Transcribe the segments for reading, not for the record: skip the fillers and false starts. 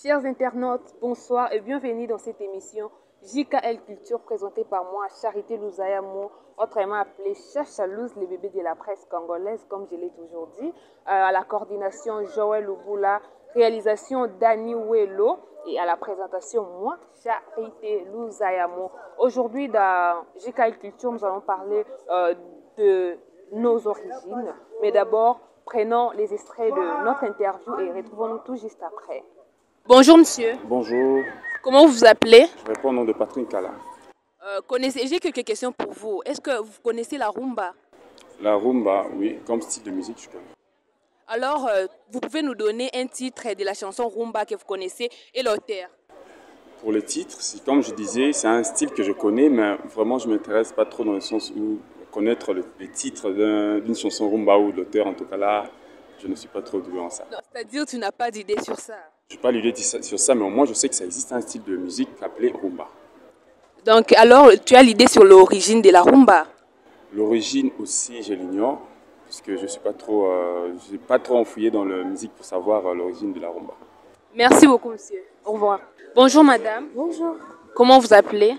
Chers internautes, bonsoir et bienvenue dans cette émission JKL Culture présentée par moi, Charité Louzayamo, autrement appelée Chachalouz, les bébés de la presse congolaise, comme je l'ai toujours dit. À la coordination, Joël Ouboula, réalisation Dani Ouelo et à la présentation, moi, Charité Louzayamo. Aujourd'hui, dans JKL Culture, nous allons parler de nos origines, mais d'abord, prenons les extraits de notre interview et retrouvons-nous tout juste après. Bonjour monsieur. Bonjour. Comment vous vous appelez? Je réponds au nom de Patrick Kala. J'ai quelques questions pour vous. Est-ce que vous connaissez la rumba? La rumba, oui, comme style de musique, je connais. Alors, vous pouvez nous donner un titre de la chanson rumba que vous connaissez et l'auteur? Pour les titres, comme je disais, c'est un style que je connais, mais vraiment, je ne m'intéresse pas trop dans le sens où connaître les titres d'une chanson rumba ou de l'auteur, en tout cas là, je ne suis pas trop doué en ça. C'est-à-dire que tu n'as pas d'idée sur ça? Je n'ai pas l'idée sur ça, mais au moins, je sais que ça existe un style de musique appelé rumba. Donc, alors, tu as l'idée sur l'origine de la rumba? L'origine aussi, je l'ignore, puisque je n'ai pas trop enfouillé dans la musique pour savoir l'origine de la rumba. Merci beaucoup, monsieur. Au revoir. Bonjour, madame. Bonjour. Comment vous appelez?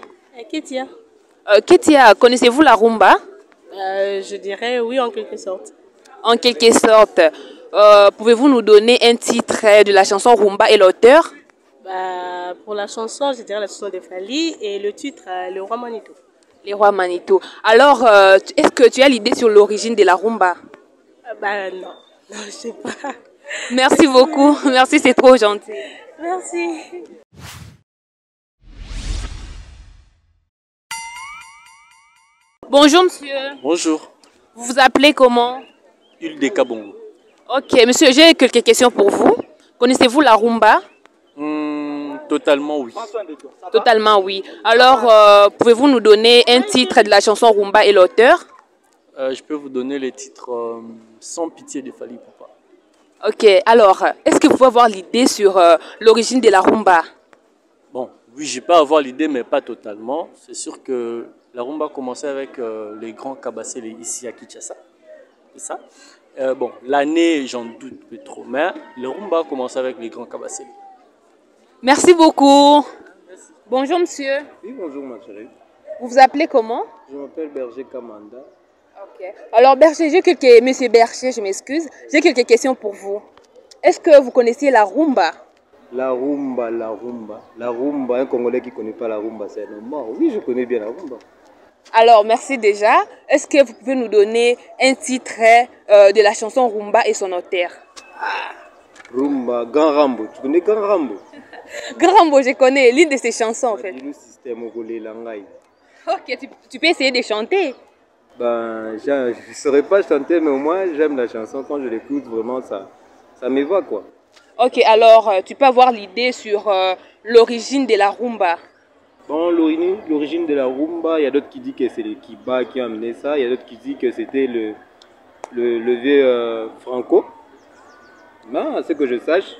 Ketia. Ketia, connaissez-vous la rumba? Je dirais oui, en quelque sorte. En quelque sorte. Pouvez-vous nous donner un titre de la chanson rumba et l'auteur? Pour la chanson, je dirais la chanson de Fali et le titre, Le Roi Manitou. Les Rois Manitou. Alors, est-ce que tu as l'idée sur l'origine de la rumba? Non, je sais pas. Merci beaucoup. Merci, c'est trop gentil. Merci. Bonjour, monsieur. Bonjour, Vous vous appelez comment? Hulde Kabongo. Ok, monsieur, j'ai quelques questions pour vous. Connaissez-vous la rumba? Totalement oui. Totalement, oui. Alors, pouvez-vous nous donner un titre de la chanson rumba et l'auteur? Je peux vous donner les titres Sans pitié de Fali Poupa. Ok, alors, est-ce que vous pouvez avoir l'idée sur l'origine de la rumba? Bon, oui, je peux avoir l'idée, mais pas totalement. C'est sûr que la rumba commençait avec les grands cabassés ici à Kinshasa. C'est ça. Bon, l'année, j'en doute peu trop, mais le rumba commençait avec les grands cabassés. Merci beaucoup. Bonjour, monsieur. Oui, bonjour ma chérie. Vous vous appelez comment? Je m'appelle Berger Kamanda. Ok. Alors, Berger, Monsieur Berger, je m'excuse. J'ai quelques questions pour vous. Est-ce que vous connaissez la rumba? La rumba, la rumba. La rumba, un Congolais qui ne connaît pas la rumba, c'est un homme mort. Oui, je connais bien la rumba. Alors, merci déjà. Est-ce que vous pouvez nous donner un titre de la chanson rumba et son auteur? Rumba, Grand Rambo. Tu connais Grand Rambo? Grand Rambo, je connais l'une de ses chansons en fait. Le système au Langai. Ok, tu peux essayer de chanter. Je ne saurais pas chanter, mais au moins j'aime la chanson. Quand je l'écoute, vraiment, ça m'évoque quoi. Ok, alors tu peux avoir l'idée sur l'origine de la rumba. Bon, l'origine de la rumba, il y a d'autres qui disent que c'est les Kiba qui ont amené ça. Il y a d'autres qui disent que c'était le vieux Franco. Non, à ce que je sache,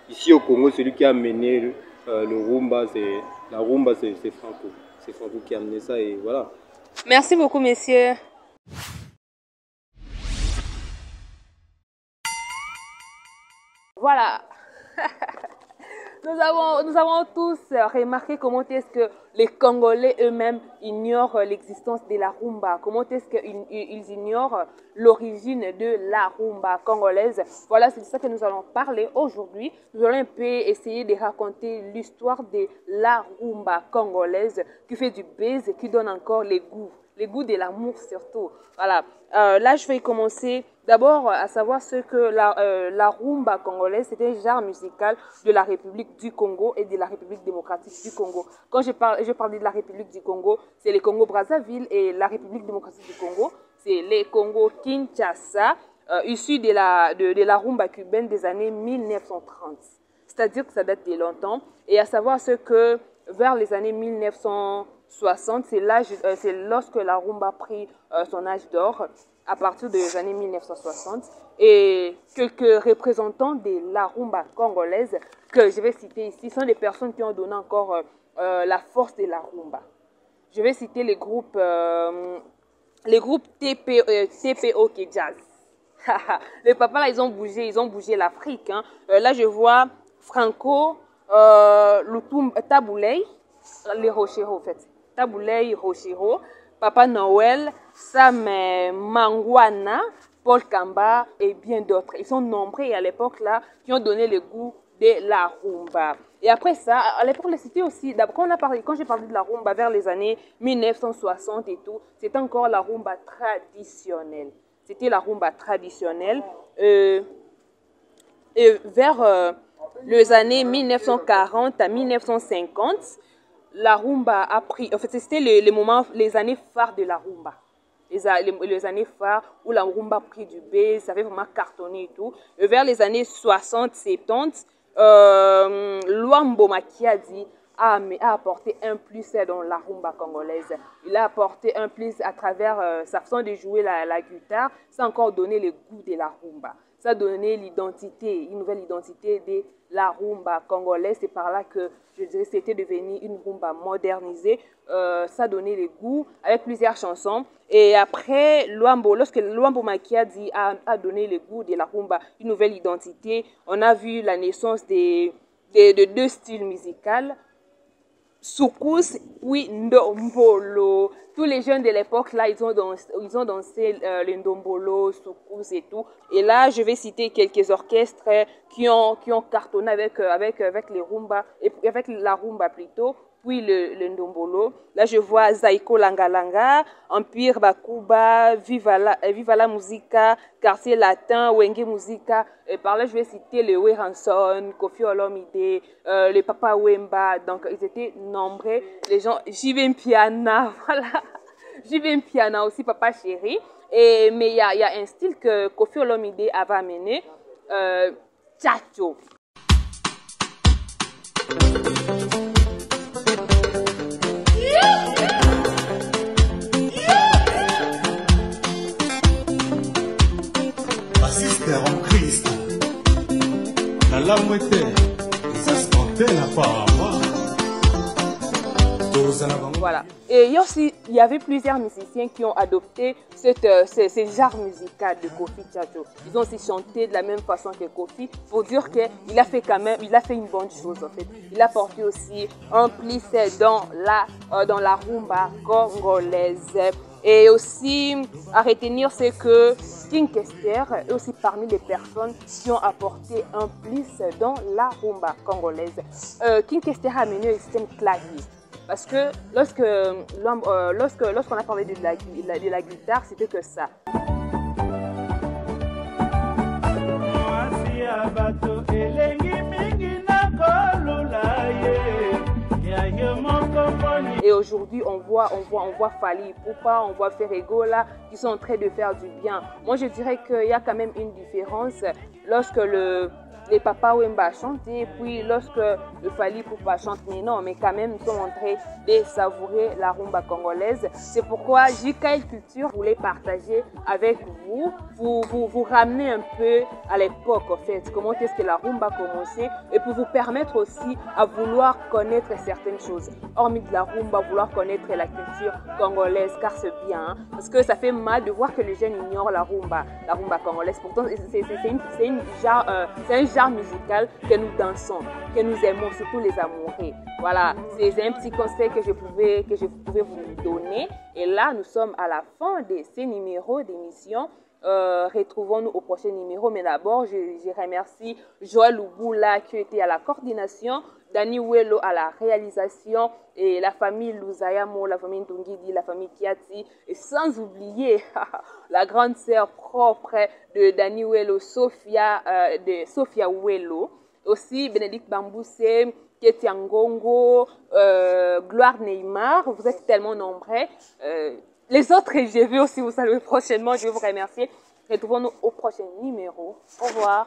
ici au Congo, celui qui a amené le rumba, c'est Franco. C'est Franco qui a amené ça et voilà. Merci beaucoup, messieurs. Voilà. Nous avons tous remarqué comment est-ce que les Congolais eux-mêmes ignorent l'existence de la rumba. Comment est-ce qu'ils ignorent l'origine de la rumba congolaise. Voilà, c'est de ça que nous allons parler aujourd'hui. Nous allons un peu essayer de raconter l'histoire de la rumba congolaise qui fait du buzz et qui donne encore les goûts de l'amour surtout. Voilà. Là, je vais commencer d'abord à savoir ce que la rumba congolaise, c'est un genre musical de la République du Congo et de la République démocratique du Congo. Quand je parle de la République du Congo, c'est le Congo-Brazzaville et la République démocratique du Congo, c'est le Congo-Kinshasa, issu de la rumba cubaine des années 1930. C'est-à-dire que ça date de longtemps. Et à savoir ce que vers les années 1960, c'est lorsque la rumba a pris son âge d'or, à partir des années 1960. Et quelques représentants de la rumba congolaise que je vais citer ici sont des personnes qui ont donné encore la force de la rumba. Je vais citer les groupes TPO qui jazz. Les papas là, ils ont bougé l'Afrique. Hein. Là, je vois Franco, Taboulay, les Rochero en fait. Taboulay, Rochero, Papa Noël, Sam Mangwana, Paul Kamba et bien d'autres. Ils sont nombreux à l'époque là qui ont donné le goût de la rumba. Et après ça, à l'époque, c'était aussi, d'abord quand j'ai parlé de la rumba vers les années 1960 et tout, c'était encore la rumba traditionnelle. C'était la rumba traditionnelle. Et vers les années 1940 à 1950, la rumba a pris, en fait, c'était les années phares de la rumba. Les années phares où la rumba a pris du buzz, ça avait vraiment cartonné et tout. Et vers les années 60-70, Luambo Makiadi a apporté un plus dans la rumba congolaise. Il a apporté un plus à travers sa façon de jouer la guitare. Ça a encore donné le goût de la rumba. Ça a donné l'identité, une nouvelle identité de la rumba congolaise. C'est par là que je dirais c'était devenu une rumba modernisée. Ça a donné le goût avec plusieurs chansons. Et après, lorsque Luambo Makiadi a donné le goût de la rumba, une nouvelle identité, on a vu la naissance de deux styles musicaux. Soukous, oui, Ndombolo. Tous les jeunes de l'époque, là, ils ont dansé le Ndombolo, Soukous et tout. Et là, je vais citer quelques orchestres qui ont cartonné avec les rumba, avec la rumba plutôt, puis le Ndombolo. Là, je vois Zaiko Langalanga, Empire Bakuba, Viva la Musica, Quartier Latin, Wenge Musica. Et par là, je vais citer le Weranson, Kofi Olomide, le Papa Wemba. Donc, ils étaient nombreux. Les gens, Jivin Piana, voilà. Jivin Piana aussi, Papa Chéri. Mais il y a un style que Kofi Olomide avait amené, Tchacho. En Christ, la langue était, ça se comptait là par Voilà. Et il y avait plusieurs musiciens qui ont adopté ce genre musical de Kofi Tchacho. Ils ont aussi chanté de la même façon que Kofi pour dire qu'il a fait une bonne chose en fait. Il a porté aussi un plus dans la rumba congolaise. Et aussi, à retenir, c'est que King Kester est aussi parmi les personnes qui ont apporté un plus dans la rumba congolaise. King Kester a amené le système clavier. Parce que lorsqu'on a parlé de la guitare, c'était que ça. Et aujourd'hui, on voit Fally Ipupa, on voit Ferregola qui sont en train de faire du bien. Moi, je dirais qu'il y a quand même une différence lorsque les Papa Wemba chantent et puis lorsque le Fally Ipupa chante. Mais non, mais quand même, ils sont en train de savourer la rumba congolaise. C'est pourquoi JKL Culture voulait partager avec vous, vous ramener un peu à l'époque en fait, comment est-ce que la rumba a commencé et pour vous permettre aussi à vouloir connaître certaines choses. Hormis de la rumba, vouloir connaître la culture congolaise, car c'est bien, hein, parce que ça fait mal de voir que les jeunes ignorent la rumba congolaise. Pourtant, c'est un genre musical que nous dansons, que nous aimons, surtout les amoureux. Voilà, c'est un petit conseil que je pouvais vous donner. Et là, nous sommes à la fin de ces numéros d'émission. Retrouvons-nous au prochain numéro. Mais d'abord, je remercie Joël Ouboula qui était à la coordination, Dani Wello à la réalisation et la famille Luzayamo, la famille Ndungidi, la famille Kiati et sans oublier la grande sœur propre de Dani Wello, Sophia Wello. Aussi Bénédicte Bamboussé, Ketia Ngongo, Gloire Neymar. Vous êtes tellement nombreux. Les autres, je vais aussi vous saluer prochainement. Je vais vous remercier. Retrouvons-nous au prochain numéro. Au revoir.